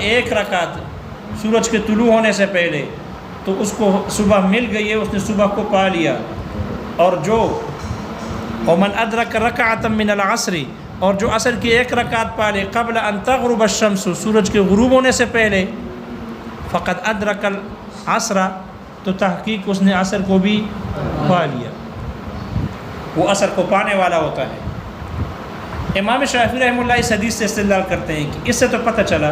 ایک رکعت سورج کے طلوع ہونے سے پہلے، تو اس کو صبح مل گئی ہے، اس نے صبح کو پا لیا. اور جو ومن ادرک رکعۃ من العصر، اور جو عصر کی ایک رکعت پا لے قبل ان تغرب الشمس، سورج کے غروب ہونے سے پہلے، فقد ادرک العصر، تو تحقیق اس نے عصر کو بھی پا لیا، وہ عصر کو پانے والا ہوتا ہے. امام شافعی رحمہ اللہ اس حدیث سے استدلال کرتے ہیں کہ اس سے تو پتہ چلا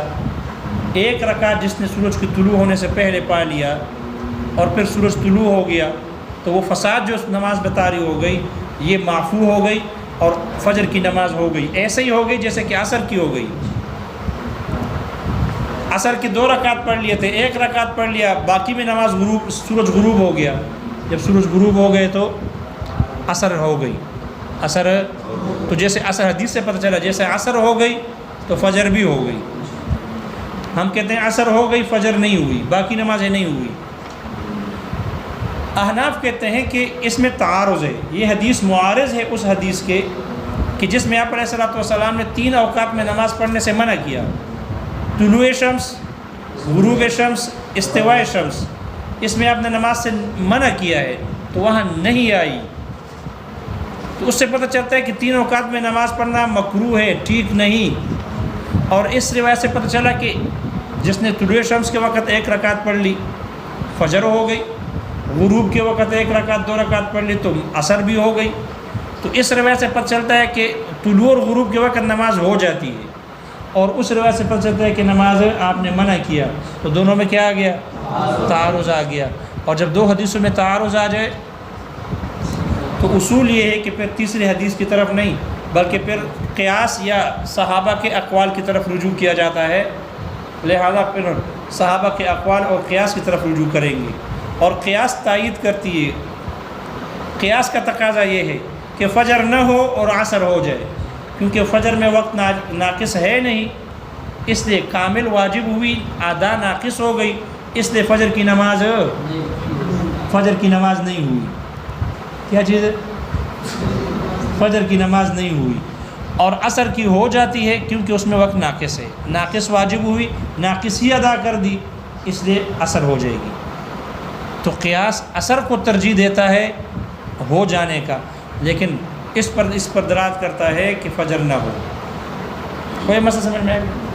ایک رکعت جس نے سورج کے طلوع ہونے سے پہلے پا لیا اور پھر سورج طلوع ہو گیا، تو وہ فساد جو نماز بطاری ہو گئی یہ معفو ہو گئی اور فجر کی نماز ہو گئی ایسے ہی ہو گئی جیسے کہ عصر کی ہو گئی. عصر کی 2 رکعت پڑھ لیے تھے، 1 رکعت پڑھ لیا، باقی میں نماز سورج غروب ہو گیا. جب سورج غروب ہو گئے تو عصر ہو گئی. عصر تو جیسے عصر حدیث سے پتہ چلا جیسے عصر ہو گئی تو فجر بھی ہو گئی. ہم کہتے ہیں عصر ہو گئی فجر نہیں ہوئی، باقی نمازیں نہیں ہوئی. احناف کہتے ہیں کہ اس میں تعارض ہے، یہ حدیث معارض ہے اس حدیث کے کہ جس میں آپ علیہ الصلوۃ والسلام نے 3 اوقات میں نماز پڑھنے سے منع کیا: طلوع شمس، غروب شمس، استواء شمس. اس میں آپ نے نماز سے منع کیا ہے تو وہاں نہیں آئی. تو اس سے پتہ چلتا ہے کہ 3 اوقات میں نماز پڑھنا مکروہ ہے، ٹھیک نہیں. اور اس روایت سے پتہ چلا کہ جس نے طلوع شمس کے وقت 1 رکعت پڑھ لی فجر ہو گئی، غروب کے وقت 1 رکعت 2 رکعت پڑھ لی تو عصر بھی ہو گئی. تو اس روایت سے پتہ چلتا ہے کہ طلوع اور غروب کے وقت نماز ہو جاتی ہے، اور اس روایت سے پتہ چلتا ہے کہ نماز آپ نے منع کیا. تو دونوں میں کیا آ گیا؟ تعارض آ گیا. اور جب 2 حدیثوں میں تعارض آ جائے تو اصول یہ ہے کہ پھر تیسری حدیث کی طرف نہیں بلکہ پھر قیاس یا صحابہ کے اقوال کی طرف رجوع کیا جاتا ہے. لہذا پھر صحابہ کے اقوال اور قیاس کی طرف رجوع کریں گے. اور قیاس تائید کرتی ہے، قیاس کا تقاضا یہ ہے کہ فجر نہ ہو اور عصر ہو جائے، کیونکہ فجر میں وقت ناقص ہے نہیں، اس لیے کامل واجب ہوئی، ادا ناقص ہو گئی، اس لیے فجر کی نماز نہیں ہوئی. کیا چیز ہے؟ فجر کی نماز نہیں ہوئی. اور عصر کی ہو جاتی ہے کیونکہ اس میں وقت ناقص ہے، ناقص واجب ہوئی، ناقص ہی ادا کر دی، اس لیے عصر ہو جائے گی. تو قیاس عصر کو ترجیح دیتا ہے ہو جانے کا، لیکن اس پر دلالت کرتا ہے کہ فجر نہ ہو. کوئی مسئلہ سمجھ میں آئے گا؟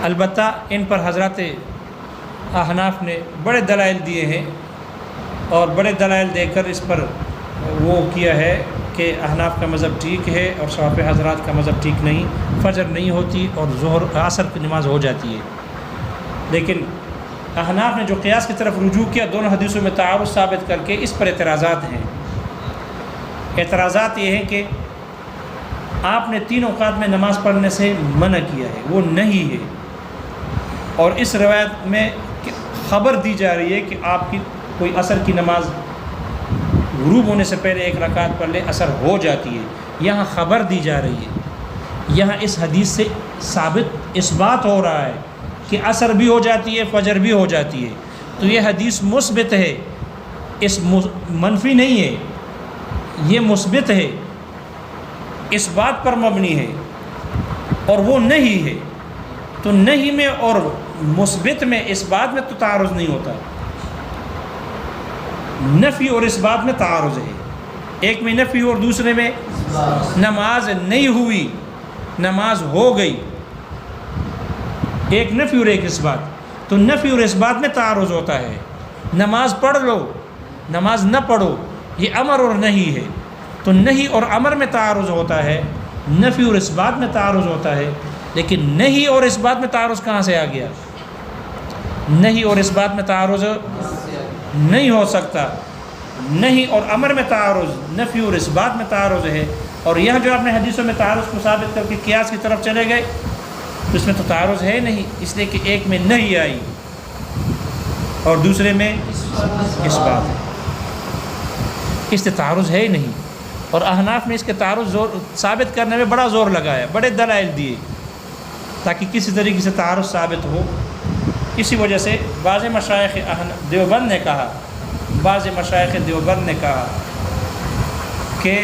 البتہ ان پر حضرات احناف نے بڑے دلائل دیے ہیں، اور بڑے دلائل دے کر اس پر وہ کیا ہے کہ احناف کا مذہب ٹھیک ہے اور شافعی حضرات کا مذہب ٹھیک نہیں. فجر نہیں ہوتی اور ظہر عصر کی نماز ہو جاتی ہے. لیکن احناف نے جو قیاس کی طرف رجوع کیا دونوں حدیثوں میں تعارض ثابت کر کے، اس پر اعتراضات ہیں. اعتراضات یہ ہیں کہ آپ نے 3 اوقات میں نماز پڑھنے سے منع کیا ہے، وہ نہیں ہے. اور اس روایت میں خبر دی جا رہی ہے کہ آپ کی کوئی عصر کی نماز غروب ہونے سے پہلے 1 رکعت پڑھ لے عصر ہو جاتی ہے. یہاں خبر دی جا رہی ہے، یہاں اس حدیث سے ثابت اس بات ہو رہا ہے کہ عصر بھی ہو جاتی ہے، فجر بھی ہو جاتی ہے. تو یہ حدیث مثبت ہے، اس منفی نہیں ہے، یہ مثبت ہے، اس بات پر مبنی ہے، اور وہ نہیں ہے. تو نہیں میں اور مثبت میں اس بات میں تو تعارض نہیں ہوتا. نفی اور اس بات میں تعارض ہے. ایک میں نفی اور دوسرے میں نماز نہیں ہوئی، نماز ہو گئی. ایک نفی اور ایک اس بات. تو نفی اور اس بات میں تعارض ہوتا ہے. نماز پڑھ لو، نماز نہ پڑھو، یہ امر اور نہیں ہے. تو نہیں اور امر میں تعارض ہوتا ہے، نفی اور اس بات میں تعارض ہوتا ہے. لیکن نہیں اور اس بات میں تعارض کہاں سے آ گیا؟ نہیں اور اس بات میں تعارض نہیں ہو سکتا. نہیں اور امر میں تعارض، نفی اور اس بات میں تعارض ہے. اور یہاں جو آپ نے حدیثوں میں تعارض کو ثابت کر کے قیاس کی طرف چلے گئے تو اس میں تو تعارض ہے نہیں، اس لیے کہ ایک میں نہیں آئی اور دوسرے میں اس بات ہے، اس سے تعارض ہے ہی نہیں. اور احناف نے اس کے تعارض ثابت کرنے میں بڑا زور لگایا، بڑے دلائل دیے تاکہ کسی طریقے سے تعارض ثابت ہو. اسی وجہ سے بعض مشائخ دیوبند نے کہا کہ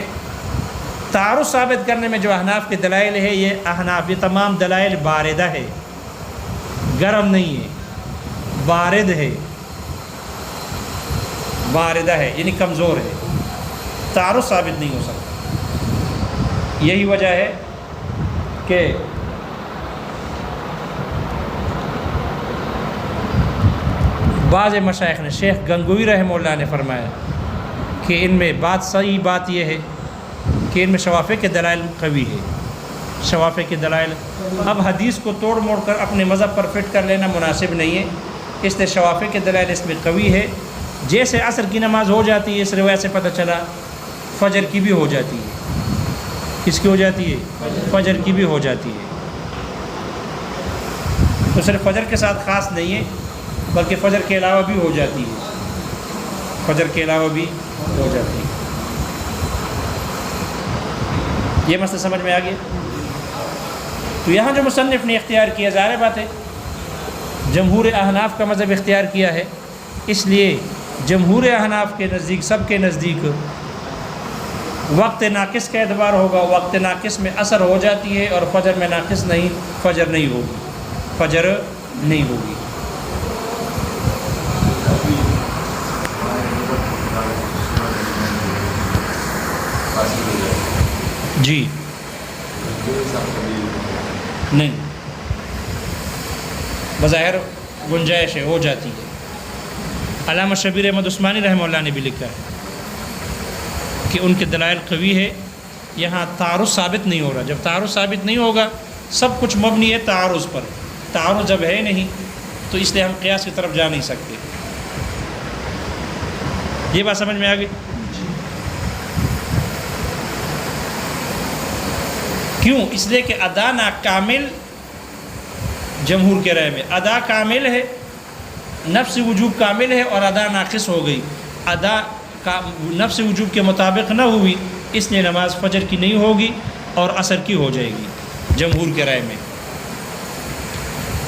تعارض ثابت کرنے میں جو احناف کے دلائل ہے، یہ احناف یہ تمام دلائل باردہ ہے، گرم نہیں ہے، بارد ہے، باردہ ہے یعنی کمزور ہے، تعارض ثابت نہیں ہو سکتا۔ یہی وجہ ہے کہ بعض مشائخ نے، شیخ گنگوئی رحمہ اللہ نے فرمایا کہ ان میں صحیح بات یہ ہے کہ ان میں شوافع کے دلائل قوی ہے، شوافع کے دلائل۔ اب حدیث کو توڑ موڑ کر اپنے مذہب پر فٹ کر لینا مناسب نہیں ہے، اس لیے شوافع کے دلائل اس میں قوی ہے۔ جیسے عصر کی نماز ہو جاتی ہے، اس روایت سے پتہ چلا فجر کی بھی ہو جاتی ہے۔ کس کی ہو جاتی ہے؟ فجر کی بھی ہو جاتی ہے۔ تو صرف فجر کے ساتھ خاص نہیں ہے، بلکہ فجر کے علاوہ بھی ہو جاتی ہے، فجر کے علاوہ بھی ہو جاتی ہے۔ یہ مسئلہ سمجھ میں آ گیا؟ تو یہاں جو مصنف نے اختیار کیا، ظاہر بات ہے جمہور احناف کا مذہب اختیار کیا ہے، اس لیے جمہور احناف کے نزدیک، سب کے نزدیک وقت ناقص کا اعتبار ہوگا، وقت ناقص میں عصر ہو جاتی ہے، اور فجر میں ناقص نہیں، فجر نہیں ہوگی، فجر نہیں ہوگی۔ جی نہیں، بظاہر گنجائش ہے، ہو جاتی ہے۔ علامہ شبیر احمد عثمانی رحمہ اللہ نے بھی لکھا ہے کہ ان کے دلائل قوی ہے، یہاں تعارض ثابت نہیں ہو رہا۔ جب تعارض ثابت نہیں ہوگا، سب کچھ مبنی ہے تعارض پر، تعارض جب ہے نہیں تو اس لیے ہم قیاس کی طرف جا نہیں سکتے۔ یہ بات سمجھ میں آ گئی؟ کیوں؟ اس لیے کہ ادا ناکامل، جمہور کے رائے میں ادا کامل ہے، نفس وجوب کامل ہے، اور ادا ناقص ہو گئی، ادا کا نفس وجوب کے مطابق نہ ہوئی، اس لیے نماز فجر کی نہیں ہوگی اور عصر کی ہو جائے گی، جمہور کے رائے میں۔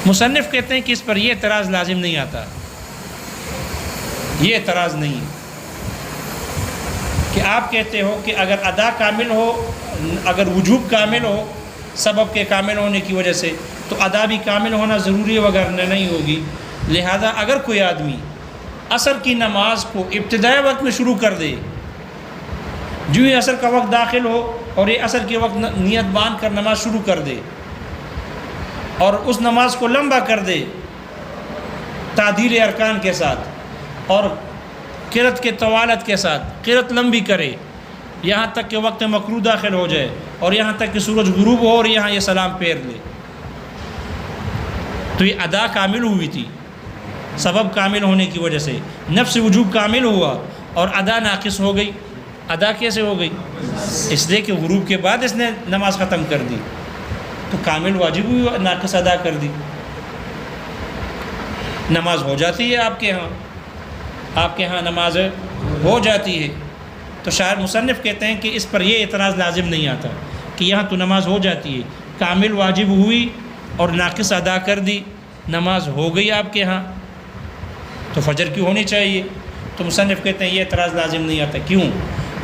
مصنف کہتے ہیں کہ اس پر یہ اعتراض لازم نہیں آتا، یہ اعتراض نہیں کہ آپ کہتے ہو کہ اگر ادا کامل ہو، اگر وجوب کامل ہو سبب کے کامل ہونے کی وجہ سے، تو ادا بھی کامل ہونا ضروری ہے، وگرنہ نہیں ہوگی۔ لہذا اگر کوئی آدمی عصر کی نماز کو ابتدائی وقت میں شروع کر دے، جو ہی عصر کا وقت داخل ہو اور یہ عصر کے وقت نیت باندھ کر نماز شروع کر دے، اور اس نماز کو لمبا کر دے تعدیل ارکان کے ساتھ، اور قرت کے طوالت کے ساتھ قرت لمبی کرے یہاں تک کہ وقت مکروہ داخل ہو جائے، اور یہاں تک کہ سورج غروب ہو اور یہاں یہ سلام پھیر لے، تو یہ ادا کامل ہوئی تھی، سبب کامل ہونے کی وجہ سے نفس وجوب کامل ہوا اور ادا ناقص ہو گئی۔ ادا کیسے ہو گئی؟ اس لیے کہ غروب کے بعد اس نے نماز ختم کر دی، تو کامل واجب ہوئی، ناقص ادا کر دی۔ نماز ہو جاتی ہے آپ کے ہاں، آپ کے ہاں نماز ہو جاتی ہے، تو شاعر مصنف کہتے ہیں کہ اس پر یہ اعتراض لازم نہیں آتا کہ یہاں تو نماز ہو جاتی ہے، کامل واجب ہوئی اور ناقص ادا کر دی، نماز ہو گئی آپ کے ہاں، تو فجر کی ہونی چاہیے۔ تو مصنف کہتے ہیں یہ اعتراض لازم نہیں آتا۔ کیوں؟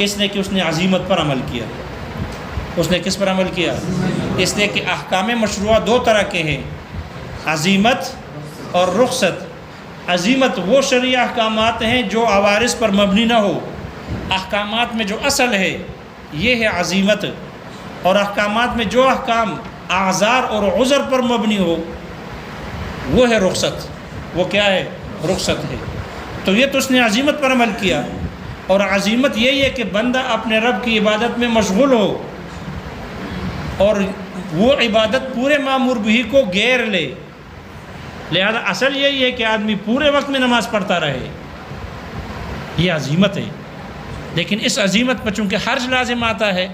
اس لیے کہ اس نے عزیمت پر عمل کیا۔ اس نے کس پر عمل کیا؟ اس لیے کہ احکام مشروعہ دو طرح کے ہیں، عزیمت اور رخصت۔ عزیمت وہ شرعی احکامات ہیں جو عوارض پر مبنی نہ ہو، احکامات میں جو اصل ہے یہ ہے عزیمت، اور احکامات میں جو احکام اعذار اور عذر پر مبنی ہو وہ ہے رخصت۔ وہ کیا ہے؟ رخصت ہے۔ تو یہ تو اس نے عزیمت پر عمل کیا، اور عزیمت یہی ہے کہ بندہ اپنے رب کی عبادت میں مشغول ہو اور وہ عبادت پورے مامور بھی کو گیر لے۔ لہذا اصل یہی ہے کہ آدمی پورے وقت میں نماز پڑھتا رہے، یہ عزیمت ہے۔ لیکن اس عزیمت پر چونکہ حرج لازم آتا ہے،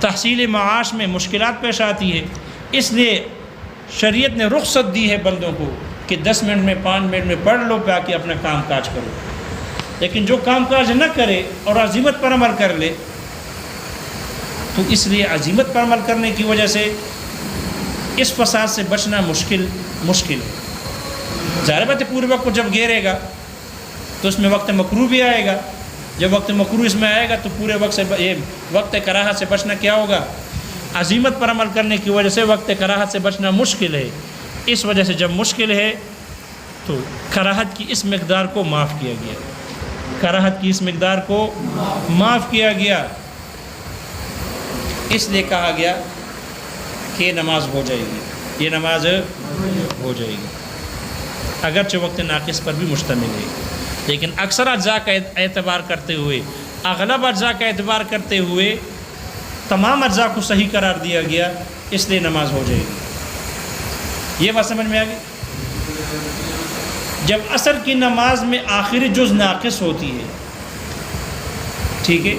تحصیل معاش میں مشکلات پیش آتی ہے، اس لیے شریعت نے رخصت دی ہے بندوں کو کہ 10 منٹ میں 5 منٹ میں پڑھ لو، پہ آ کے اپنا کام کاج کرو۔ لیکن جو کام کاج نہ کرے اور عزیمت پر عمل کر لے، تو اس لیے عزیمت پر عمل کرنے کی وجہ سے اس فساد سے بچنا مشکل ہے۔ ظاہر بات ہے پورے وقت کو جب گھیرے گا تو اس میں وقت مکروہ بھی آئے گا، جب وقت مکروہ اس میں آئے گا تو پورے وقت سے یہ وقت کراہت سے بچنا کیا ہوگا؟ عزیمت پر عمل کرنے کی وجہ سے وقت کراہت سے بچنا مشکل ہے. اس وجہ سے جب مشکل ہے تو کراہت کی اس مقدار کو معاف کیا گیا. کراہت کی اس مقدار کو معاف کیا گیا. اس لیے کہا گیا کہ یہ نماز ہو جائے گی, یہ نماز ہو جائے گی, اگرچہ وقت ناقص پر بھی مشتمل ہے. لیکن اکثر اجزاء کا اعتبار کرتے ہوئے, اغلب اجزاء کا اعتبار کرتے ہوئے تمام اجزاء کو صحیح قرار دیا گیا, اس لیے نماز ہو جائے گی. یہ بات سمجھ میں آ گئی؟ جب عصر کی نماز میں آخری جز ناقص ہوتی ہے, ٹھیک ہے,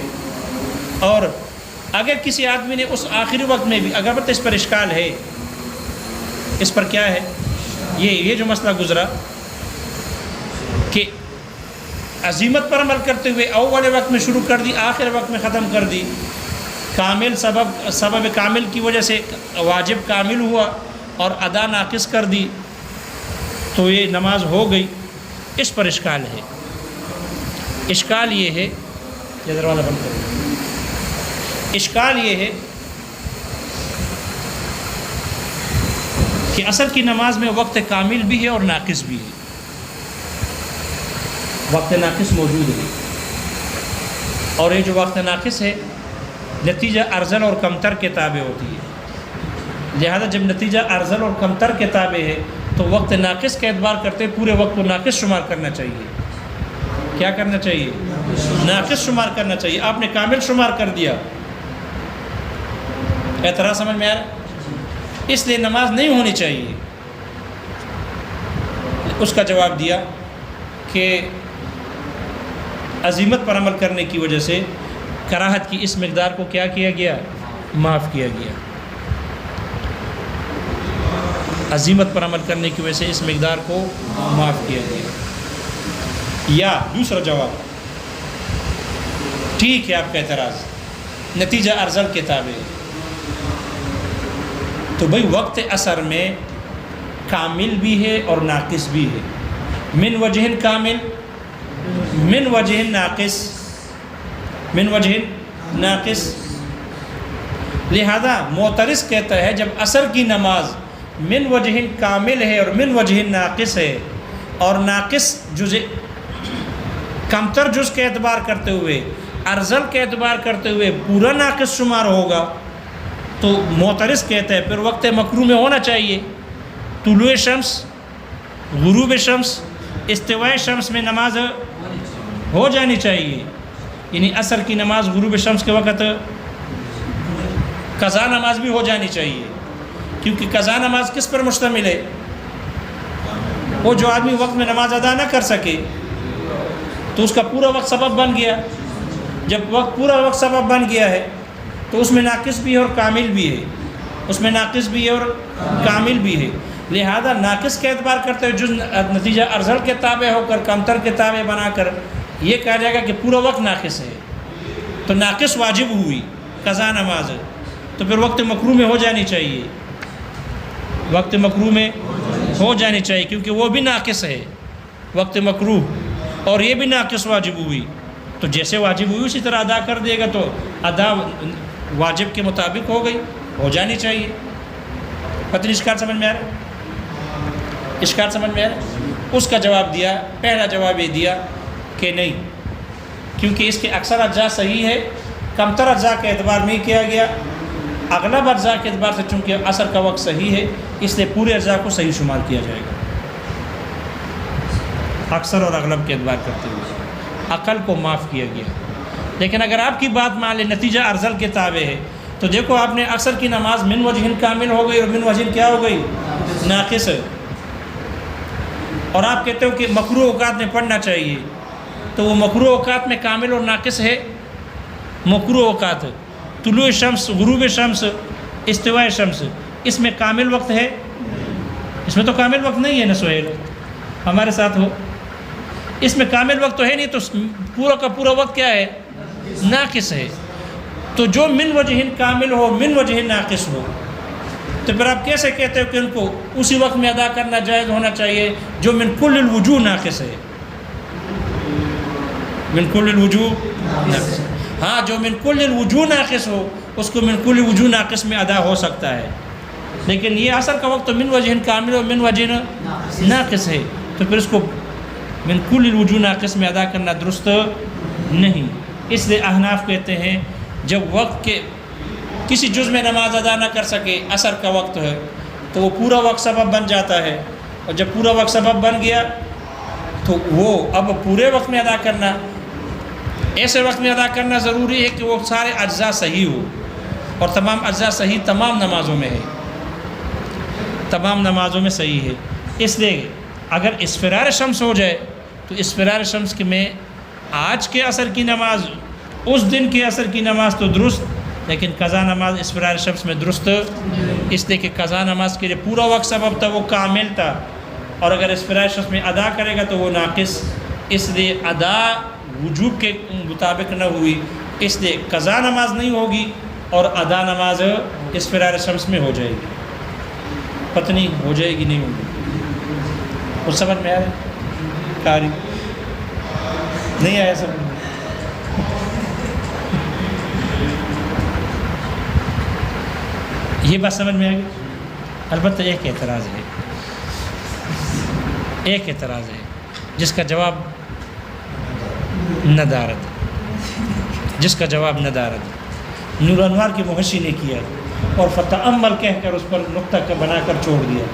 اور اگر کسی آدمی نے اس آخری وقت میں بھی, اگر بت اس پر اشکال ہے, اس پر کیا ہے, یہ جو مسئلہ گزرا کہ عزیمت پر عمل کرتے ہوئے اول وقت میں شروع کر دی, آخر وقت میں ختم کر دی, کامل سبب کامل کی وجہ سے واجب کامل ہوا اور ادا ناقص کر دی تو یہ نماز ہو گئی. اس پر اشکال ہے. اشکال یہ ہے, یہ دروازہ بند کرو. اشکال یہ ہے کہ عصر کی نماز میں وقت کامل بھی ہے اور ناقص بھی ہے. وقت ناقص موجود ہے, اور یہ جو وقت ناقص ہے نتیجہ ارذل اور کمتر کے تابع ہوتی ہے. لہذا جب نتیجہ ارذل اور کمتر کے تابع ہے تو وقت ناقص کا اعتبار کرتے پورے وقت کو ناقص شمار کرنا چاہیے. کیا کرنا چاہیے؟ ناقص شمار کرنا چاہیے. آپ نے کامل شمار کر دیا. اعتراض سمجھ میں آ رہا ہے؟ اس لیے نماز نہیں ہونی چاہیے. اس کا جواب دیا کہ عزیمت پر عمل کرنے کی وجہ سے کراہت کی اس مقدار کو کیا کیا گیا؟ معاف کیا گیا. عزیمت پر عمل کرنے کی وجہ سے اس مقدار کو معاف کیا گیا. یا دوسرا جواب, ٹھیک ہے آپ کا اعتراض نتیجہ ارذل کے تابع, تو بھئی وقت عصر میں کامل بھی ہے اور ناقص بھی ہے. من وجہ کامل, من وجہ ناقص, من وجہ ناقص. لہذا معترض کہتا ہے جب عصر کی نماز من وجہ کامل ہے اور من وجہ ناقص ہے, اور ناقص جز کمتر جز کے اعتبار کرتے ہوئے, ارذل کے اعتبار کرتے ہوئے پورا ناقص شمار ہوگا, تو معترض کہتا ہے پھر وقت مکروہ میں ہونا چاہیے. طلوع شمس, غروب شمس, استواء شمس میں نماز ہو جانی چاہیے. یعنی عصر کی نماز غروب شمس کے وقت قضا نماز بھی ہو جانی چاہیے, کیونکہ قضا نماز کس پر مشتمل ہے؟ وہ جو آدمی وقت میں نماز ادا نہ کر سکے تو اس کا پورا وقت سبب بن گیا. جب پورا وقت سبب بن گیا ہے تو اس میں ناقص بھی ہے اور کامل بھی ہے, اس میں ناقص بھی ہے اور کامل بھی ہے. لہذا ناقص کے اعتبار کرتے ہوئے جو نتیجہ ارذل کے تابع ہو کر کمتر کے تابع بنا کر یہ کہا جائے گا کہ پورا وقت ناقص ہے, تو ناقص واجب ہوئی قضا نماز, تو پھر وقت مکروہ میں ہو جانی چاہیے. وقت مکروہ میں ہو جانی چاہیے کیونکہ وہ بھی ناقص ہے وقت مکروہ, اور یہ بھی ناقص واجب ہوئی, تو جیسے واجب ہوئی اسی طرح ادا کر دے گا تو ادا واجب کے مطابق ہو گئی, ہو جانی چاہیے. پتہ اشکال سمجھ میں آ رہا ہے؟ اشکال سمجھ میں آ رہا ہے؟ اس کا جواب دیا, پہلا جواب یہ دیا کہ نہیں, کیونکہ اس کے اکثر اجزاء صحیح ہے, کمتر اجزاء کا اعتبار نہیں کیا گیا. اغلب اجزاء کے اعتبار سے چونکہ عصر کا وقت صحیح ہے اس لیے پورے اجزاء کو صحیح شمار کیا جائے گا. اکثر اور اغلب کے اعتبار کرتے ہوئے عقل کو معاف کیا گیا. لیکن اگر آپ کی بات مان لیں نتیجہ ارذل کے تابع ہے تو دیکھو آپ نے عصر کی نماز من وجہ کامل ہو گئی اور من وجہ کیا ہو گئی؟ ناقص ہے. اور آپ کہتے ہو کہ مکروہ اوقات میں پڑھنا چاہیے, تو وہ مکروہ اوقات میں کامل اور ناقص ہے. مکروہ اوقات طلوع شمس, غروب شمس, استواء شمس, اس میں کامل وقت ہے؟ اس میں تو کامل وقت نہیں ہے نا سہیل, ہمارے ساتھ ہو. اس میں کامل وقت تو ہے نہیں, تو پورا کا پورا وقت کیا ہے؟ ناقص ہے. تو جو من وجہ کامل ہو من وجہ ناقص ہو, تو پھر آپ کیسے کہتے ہو کہ ان کو اسی وقت میں ادا کرنا جائز ہونا چاہیے جو من کل الوجوہ ناقص ہے؟ من کل الوجوہ ناقص. ہاں جو من کل الوجوہ ناقص ہو اس کو من کل وجوہ ناقص میں ادا ہو سکتا ہے، لیکن یہ عصر کا وقت تو من وجہ کامل و من وجہ ناقص ہے، تو پھر اس کو من کل الوجوہ ناقص میں ادا کرنا درست نہیں. اس لیے احناف کہتے ہیں جب وقت کے کسی جز میں نماز ادا نہ کر سکے، عصر کا وقت ہے، تو وہ پورا وقت سبب بن جاتا ہے، اور جب پورا وقت سبب بن گیا تو وہ اب پورے وقت میں ادا کرنا، ایسے وقت میں ادا کرنا ضروری ہے کہ وہ سارے اجزاء صحیح ہو، اور تمام اجزاء صحیح تمام نمازوں میں ہے، تمام نمازوں میں صحیح ہے. اس لیے اگر اصفرار شمس ہو جائے تو اصفرار شمس کے میں آج کے عصر کی نماز، اس دن کے عصر کی نماز تو درست، لیکن قضا نماز اصفرار شمس میں درست، اس لیے کہ قضا نماز کے لیے پورا وقت سبب تھا، وہ کامل تھا، اور اگر اصفرار شمس میں ادا کرے گا تو وہ ناقص، اس لیے ادا وجوب کے مطابق نہ ہوئی، اس لیے قضا نماز نہیں ہوگی اور ادا نماز اصفرار شمس میں ہو جائے گی. پتہ نہیں ہو جائے گی نہیں ہوگی. وہ سمجھ میں آ رہا ہے؟ قاری نہیں آیا سمجھ میں؟ یہ بات سمجھ میں آ گئی. البتہ ایک اعتراض ہے، ایک اعتراض ہے جس کا جواب ندارت ہے، جس کا جواب ندارت ہے. نور انوار کی محشی نے کیا اور فتعمل کہہ کر اس پر نقطہ بنا کر چھوڑ دیا.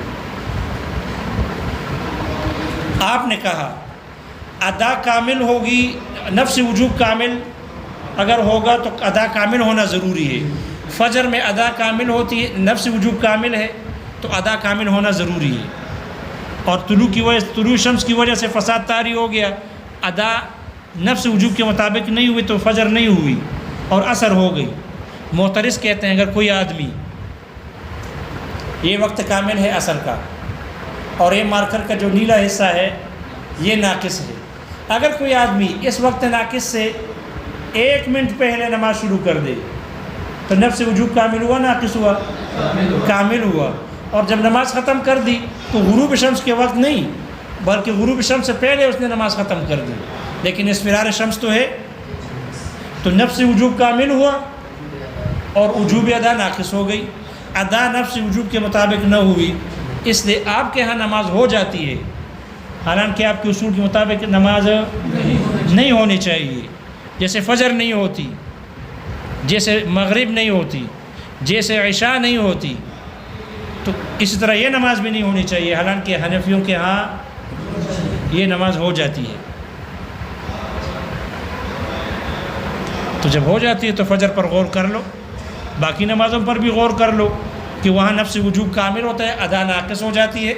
آپ نے کہا ادا کامل ہوگی، نفس وجوب کامل اگر ہوگا تو ادا کامل ہونا ضروری ہے. فجر میں ادا کامل ہوتی ہے، نفس وجوب کامل ہے تو ادا کامل ہونا ضروری ہے. اور طلوع شمس کی وجہ سے فساد طاری ہو گیا، ادا نفس وجوب کے مطابق نہیں ہوئی تو فجر نہیں ہوئی اور عصر ہو گئی. معترض کہتے ہیں اگر کوئی آدمی، یہ وقت کامل ہے عصر کا اور یہ مارکر کا جو نیلا حصہ ہے یہ ناقص ہے، اگر کوئی آدمی اس وقت ناقص سے 1 منٹ پہلے نماز شروع کر دے تو نفس وجوب کامل ہوا ناقص ہوا؟ کامل ہوا. اور جب نماز ختم کر دی تو غروب شمس کے وقت نہیں بلکہ غروب شمس سے پہلے اس نے نماز ختم کر دی، لیکن اصفرار شمس تو ہے، تو نفس وجوب کامل ہوا اور وجوب ادا ناقص ہو گئی. ادا نفس وجوب کے مطابق نہ ہوئی، اس لیے آپ کے ہاں نماز ہو جاتی ہے، حالانکہ آپ کے اصول کے مطابق نماز نہیں ہونی چاہیے. جیسے فجر نہیں ہوتی، جیسے مغرب نہیں ہوتی، جیسے عشاء نہیں ہوتی، تو اسی طرح یہ نماز بھی نہیں ہونی چاہیے، حالانکہ حنفیوں کے ہاں یہ نماز ہو جاتی ہے. تو جب ہو جاتی ہے تو فجر پر غور کر لو، باقی نمازوں پر بھی غور کر لو کہ وہاں نفس وجوب کامل ہوتا ہے، ادا ناقص ہو جاتی ہے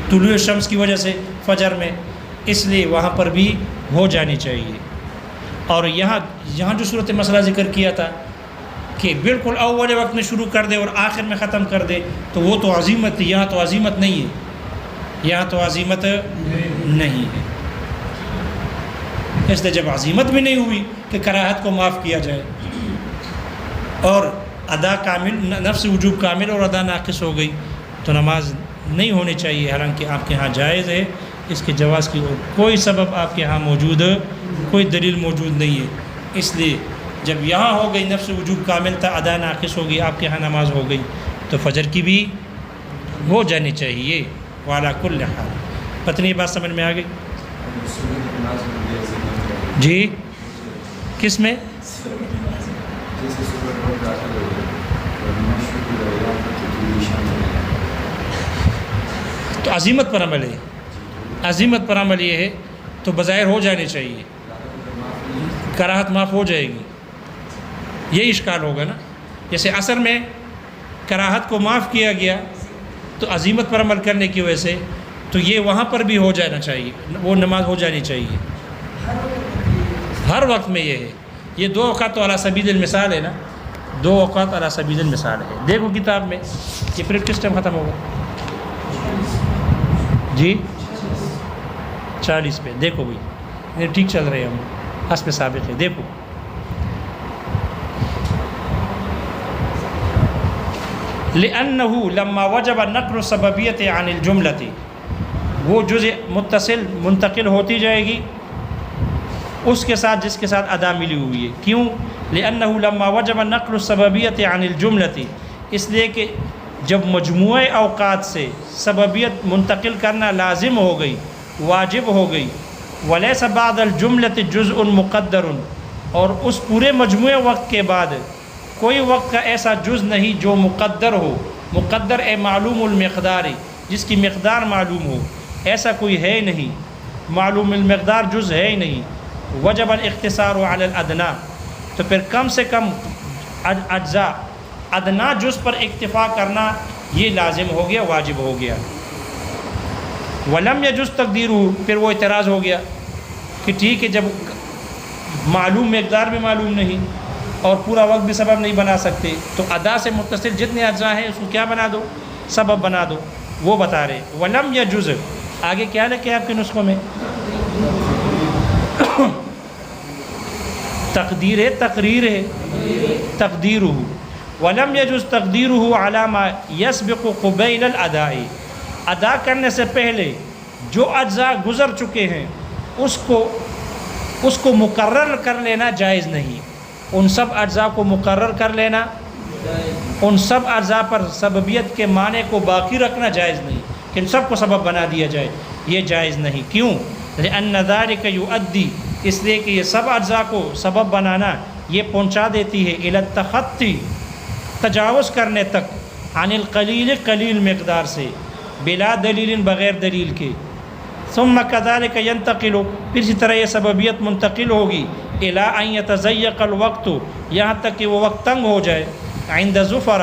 طلوع شمس کی وجہ سے فجر میں، اس لیے وہاں پر بھی ہو جانی چاہیے. اور یہاں جو صورت مسئلہ ذکر کیا تھا کہ بالکل اول وقت میں شروع کر دے اور آخر میں ختم کر دے، تو وہ تو عزیمت تھی، یہاں تو عزیمت نہیں ہے، یہاں تو عزیمت نہیں ہے. اس لیے جب عزیمت بھی نہیں ہوئی کہ کراہت کو معاف کیا جائے اور ادا کامل، نفس وجوب کامل اور ادا ناقص ہو گئی، تو نماز نہیں ہونی چاہیے، حالانکہ آپ کے ہاں جائز ہے. اس کے جواز کی کوئی سبب آپ کے ہاں موجود، کوئی دلیل موجود نہیں ہے. اس لیے جب یہاں ہو گئی نفس وجوب کامل تھا، ادا ناقص ہو گئی، آپ کے ہاں نماز ہو گئی، تو فجر کی بھی ہو جانی چاہیے. وعلیٰ کل حال. پتنی بات سمجھ میں آ گئی؟ جی کس میں؟ تو عزیمت پر عمل ہے، عزیمت پر عمل یہ ہے تو بظاہر ہو جانی چاہیے، کراہت معاف ہو جائے گی. یہ اشکال ہوگا نا، جیسے عصر میں کراہت کو معاف کیا گیا تو عزیمت پر عمل کرنے کی وجہ سے، تو یہ وہاں پر بھی ہو جانا چاہیے، وہ نماز ہو جانی چاہیے ہر وقت میں. یہ ہے، یہ 2 اوقات تو علی سبیل المثال ہے نا، 2 اوقات علی سبیل المثال ہے. دیکھو کتاب میں یہ پیریڈ کس ٹائم ختم ہوگا؟ جی 40 پہ. دیکھو بھائی یہ ٹھیک چل رہے ہیں ہم، حسب سابق ہے. دیکھو لأنه لما وجب نقل السببیت عن الجملة، وہ جزء متصل منتقل ہوتی جائے گی اس کے ساتھ جس کے ساتھ ادا ملی ہوئی ہے. کیوں؟ لأنه لما وجب نقل السببیت عن الجملۃ، اس لیے کہ جب مجموعہ اوقات سے سببیت منتقل کرنا لازم ہو گئی، واجب ہو گئی. ولیس بعد الجملۃ جزء مقدر، اور اس پورے مجموعے وقت کے بعد کوئی وقت کا ایسا جز نہیں جو مقدر ہو. مقدر اے معلوم المقدار، جس کی مقدار معلوم ہو، ایسا کوئی ہے نہیں. معلوم المقدار جز ہے ہی نہیں. وجب الاختصار علی الادنا، تو پھر کم سے کم اجزاء ادنا جز پر اکتفا کرنا یہ لازم ہو گیا، واجب ہو گیا. ولم یجز تقدیرہ، پھر وہ اعتراض ہو گیا کہ ٹھیک ہے، جب معلوم مقدار بھی معلوم نہیں اور پورا وقت بھی سبب نہیں بنا سکتے، تو ادا سے متصل جتنے اجزاء ہیں اس کو کیا بنا دو؟ سبب بنا دو. وہ بتا رہے ولم یجز. آگے کیا لکھے آپ کے نسخوں میں؟ تقدیر ہے، تقریر ہے. تقدیرہ ولم یجز تقدیرہ علی ما یسبق قبیل الاداء، ادا کرنے سے پہلے جو اجزاء گزر چکے ہیں اس کو مقرر کر لینا جائز نہیں. ان سب اجزاء کو مقرر کر لینا، ان سب اجزاء پر سببیت کے معنی کو باقی رکھنا جائز نہیں کہ ان سب کو سبب بنا دیا جائے، یہ جائز نہیں. کیوں؟ لأن ذلك یؤدی، اس لیے کہ یہ سب اجزاء کو سبب بنانا یہ پہنچا دیتی ہے الی التخطی، تجاوز کرنے تک، عن القلیل، قلیل مقدار سے، بلا دلیل، بغیر دلیل کے. ثم كذلك ينتقل، پھر اسی طرح یہ سببیت منتقل ہوگی الی ان یتضیق الوقت، یہاں تک کہ وہ وقت تنگ ہو جائے. عند زفر،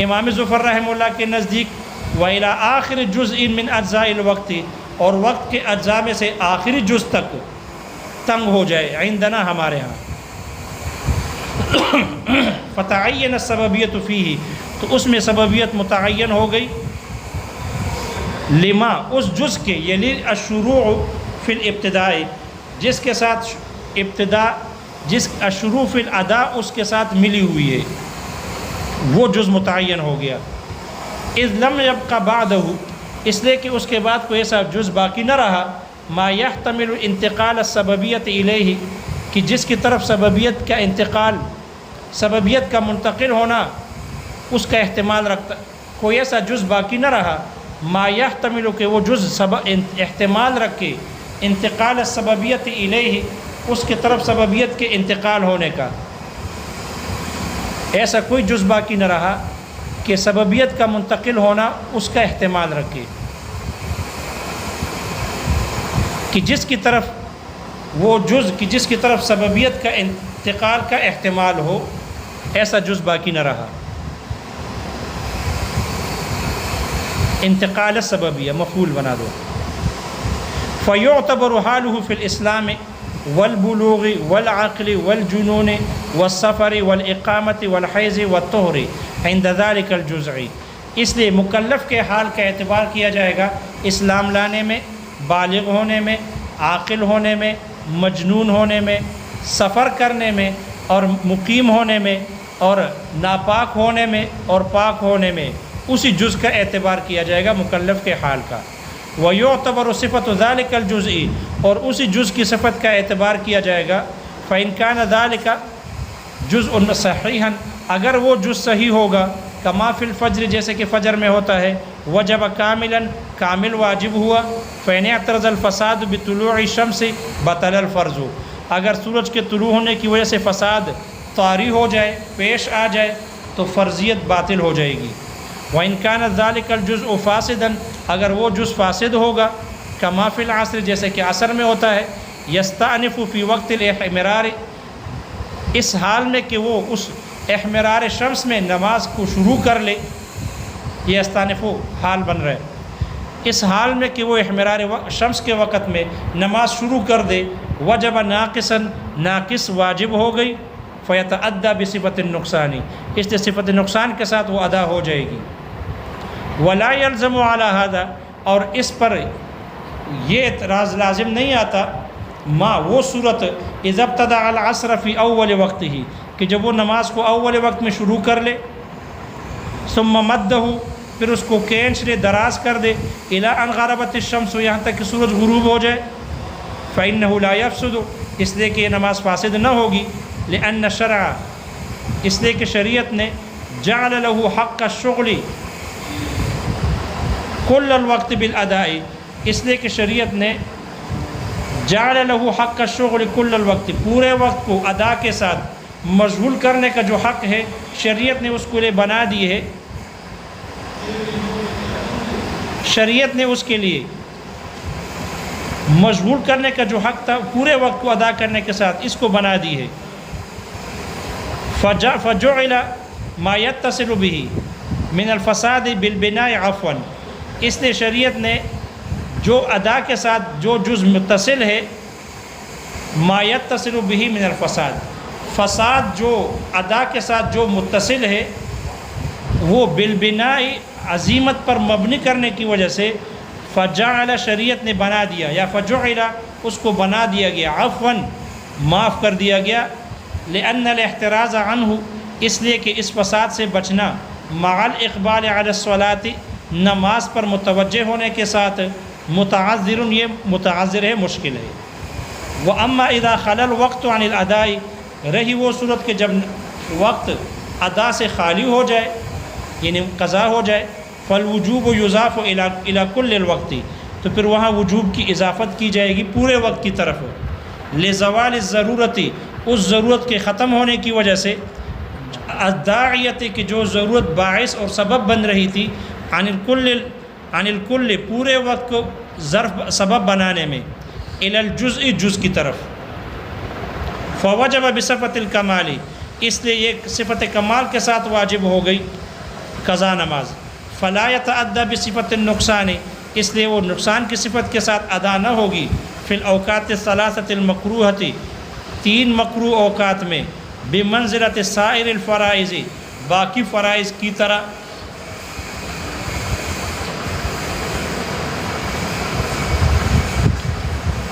امام زفر رحمہ اللہ کے نزدیک، وإلی آخر جزء من اجزاء الوقت، اور وقت کے اجزاء میں سے آخری جز تک تنگ ہو جائے. عندنا، ہمارے ہاں. فتعین السببیت فیہ، تو اس میں سببیت متعین ہو گئی. لما، اس جز کے، یلی الشروع فی الابتداء، جس کے ساتھ ابتدا، جس الشروع فی الادا اس کے ساتھ ملی ہوئی ہے، وہ جز متعین ہو گیا. اذ لم یبق بعدہ، اس لیے کہ اس کے بعد کوئی ایسا جز باقی نہ رہا، ما یحتمل انتقال السببیت الیہ، کہ جس کی طرف سببیت کا انتقال، سببیت کا منتقل ہونا اس کا احتمال رکھتا. کوئی ایسا جز باقی نہ رہا، ما یحتمل، کہ وہ جز احتمال رکھے، انتقال السببیت الیہ، اس کی طرف سببیت کے انتقال ہونے کا. ایسا کوئی جز باقی نہ رہا کہ سببیت کا منتقل ہونا اس کا احتمال رکھے، کہ جس کی طرف وہ جز، کہ جس کی طرف سببیت کا انتقال کا احتمال ہو، ایسا جز باقی نہ رہا. انتقال السببیہ مفعول بنا دو. فیعتبر حالہ فی الاسلام والبلوغ والعقل والجنون والسفر والاقامت والحیض والطہر عند ذلك الجزء، اس لیے مکلف کے حال کا اعتبار کیا جائے گا اسلام لانے میں، بالغ ہونے میں، عاقل ہونے میں، مجنون ہونے میں، سفر کرنے میں، اور مقیم ہونے میں، اور ناپاک ہونے میں، اور پاک ہونے میں. اسی جز کا اعتبار کیا جائے گا مکلف کے حال کا. وَيُعْتَبَرُ صِفَةُ ذَلِكَ الْجُزْءِ، اور اسی جز کی صفت کا اعتبار کیا جائے گا. فَإِنْ كَانَ ذَلِكَ جُزْءٌ صَحِيحًا، اگر وہ جز صحیح ہوگا، کما فی الفجر، جیسے کہ فجر میں ہوتا ہے، وجب کاملاً، کامل واجب ہوا. فَإِنْ اعْتَرَضَ الْفَسَادُ بِطُلُوعِ الشَّمْسِ بَطَلَ الْفَرْضُ، اگر سورج کے طلوع ہونے کی وجہ سے فساد طاری ہو جائے، پیش آ جائے، تو فرضیت باطل ہو جائے گی. وَإِنْ كَانَ ذَلِكَ الْجُزْءُ فَاسِدًا، اگر وہ جز فاسد ہوگا، کما فی العصر، جیسے کہ عصر میں ہوتا ہے، یستأنف فی وقت الاحمرار، اس حال میں کہ وہ اس احمرار شمس میں نماز کو شروع کر لے. یہ استانف حال بن رہا ہے، اس حال میں کہ وہ احمرار شمس کے وقت میں نماز شروع کر دے. وجب ناقصاً، ناقص واجب ہو گئی. فیتعدی بصفت النقصان، اس لیے صفت نقصان کے ساتھ وہ ادا ہو جائے گی. ولا يلزم على هذا، اور اس پر یہ اعتراض لازم نہیں آتا، ما، وہ صورت، اذا ابتدع العصر فی اول وقت ہی، کہ جب وہ نماز کو اول وقت میں شروع کر لے، ثم مدہ، پھر اس کو کھینچ لے، دراز کر دے، الی ان غربت الشمس، یہاں تک کہ سورج غروب ہو جائے. فإنه لا يفسد، اس لیے کہ یہ نماز فاسد نہ ہوگی. لأن الشرع اس لیے کہ شریعت نے جعل له حق الشغل کل الوقت بالاداء اس لیے کہ شریعت نے جعل له حق الشغل کل الوقت پورے وقت کو ادا کے ساتھ مشغول کرنے کا جو حق ہے شریعت نے اس کو لیے بنا دی ہے. شریعت نے اس کے لیے مشغول کرنے کا جو حق تھا پورے وقت کو ادا کرنے کے ساتھ اس کو بنا دی ہے. فجعل ما يتصل به من الفساد بالبناء عفوا اس لیے شریعت نے جو ادا کے ساتھ جو جز متصل ہے ما يتصل به من الفساد فساد جو ادا کے ساتھ جو متصل ہے وہ بالبناء عزیمت پر مبنی کرنے کی وجہ سے فجعل شریعت نے بنا دیا یا فجعل اس کو بنا دیا گیا عفوا معاف کر دیا گیا. لأن الاحتراز عنہ اس لیے کہ اس فساد سے بچنا مع الاقبال علی الصلاۃ نماز پر متوجہ ہونے کے ساتھ متعذر یہ متعذر ہے مشکل ہے. واما اذا خلا الوقت عن الاداء رہی وہ صورت کہ جب وقت ادا سے خالی ہو جائے یعنی قضا ہو جائے فالوجوب یضاف الى کل الوقت تو پھر وہاں وجوب کی اضافت کی جائے گی پورے وقت کی طرف. لزوال الضرورت اس ضرورت کے ختم ہونے کی وجہ سے الداعیت کی جو ضرورت باعث اور سبب بن رہی تھی عن الکل پورے وقت کو ظرف سبب بنانے میں الی الجزء جز کی طرف. فوجب بصفت الکمال اس لیے یہ صفت کمال کے ساتھ واجب ہو گئی قضا نماز. فلا يتعدى بصفت النقصان اس لیے وہ نقصان کی صفت کے ساتھ ادا نہ ہوگی. فی الاوقات الثلاثۃ المکروہۃ تین مکروہ اوقات میں بمنزلت سائر الفرائض باقی فرائض کی طرح.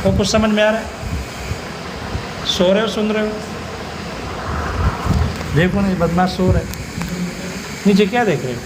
وہ کچھ سمجھ میں آ رہا ہے؟ سو رہے ہو سن رہے ہو؟ دیکھو نا یہ بدماش سو رہے نیچے کیا دیکھ رہے ہو؟